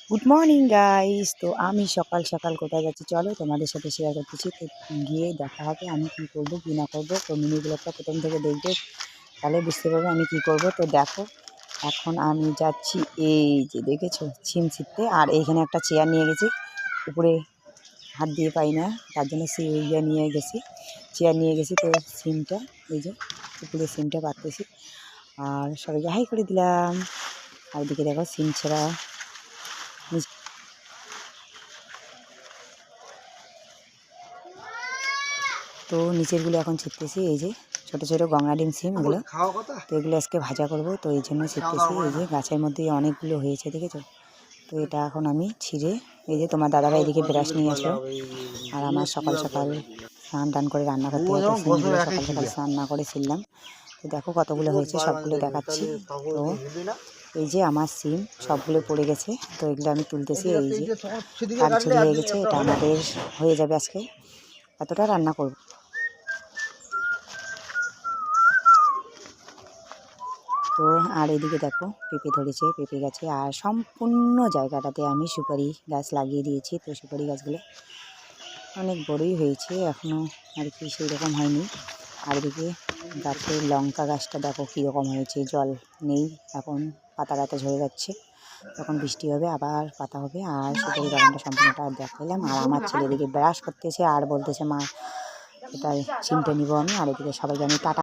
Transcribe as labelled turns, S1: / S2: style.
S1: Good morning guys. তো আমি সকাল সকাল কোথায় যাচ্ছি চলো তোমাদের সাথে শেয়ার করতেছি। তো গিয়ে দেখা হবে আমি কি করব কি না করব। তো মিনি ব্লগটা প্রথম থেকে দেখবে, তাহলে বুঝতে পারবে আমি কি করব। তো দেখো এখন আমি যাচ্ছি, এই যে দেখেছো সিম ছিটতে। আর এইখানে একটা চেয়ার নিয়ে গেছি, উপরে হাত দিয়ে পাই না, তার জন্য ইয়ে নিয়ে গেছি, চেয়ার নিয়ে গেছি। তো সিমটা এই যে উপরে সিমটা পাততেছি আর সবাইকে হাই করে দিলাম। আর এদিকে দেখো সিম ছেঁড়া তো নিচেরগুলো এখন ছিটতেছি। এই যে ছোটো ছোটো গঙ্গা ডিম সিম এগুলো, তো এগুলো আজকে ভাজা করব। তো এই জন্য ছিটতেছি। এই যে গাছের মধ্যে অনেকগুলো হয়েছে দেখেছো। তো এটা এখন আমি ছিঁড়ে, এই যে তোমার দাদাভাই এদিকে ব্রাশ নিয়ে আসলো। আর আমার সকাল সকাল স্নান টান করে রান্না করতে হয়, তো সিমগুলো সকাল সকাল স্নান না করে ছিললাম। তো দেখো কতগুলো হয়েছে, সবগুলো দেখাচ্ছি। তো এই যে আমার সিম সবগুলো পড়ে গেছে, তো এগুলো আমি তুলতেছি। এই যে কাকঝুরি হয়ে গেছে, এটা আমাদের হয়ে যাবে আজকে, এতটা রান্না করব। তো আর এদিকে দেখো পেঁপে ধরেছে, পেঁপে গাছে। আর সম্পূর্ণ জায়গাটাতে আমি সুপারি গাছ লাগিয়ে দিয়েছি। তো সুপারি গাছগুলো অনেক বড়ই হয়েছে, এখনও আর কি সেই রকম হয়নি। আর এদিকে গাছের লঙ্কা গাছটা দেখো কীরকম হয়েছে, জল নেই এখন, পাতা গাতা ঝরে যাচ্ছে, যখন বৃষ্টি হবে আবার পাতা হবে। আর সুপারি বাগানটা সম্পূর্ণটা দেখাইলাম। আর আমার ছেলে এদিকে ব্রাশ করতেছে আর বলতেছে মা এটাই সিমটা নিব আমি। আর এদিকে সবাইকে আমি টাটা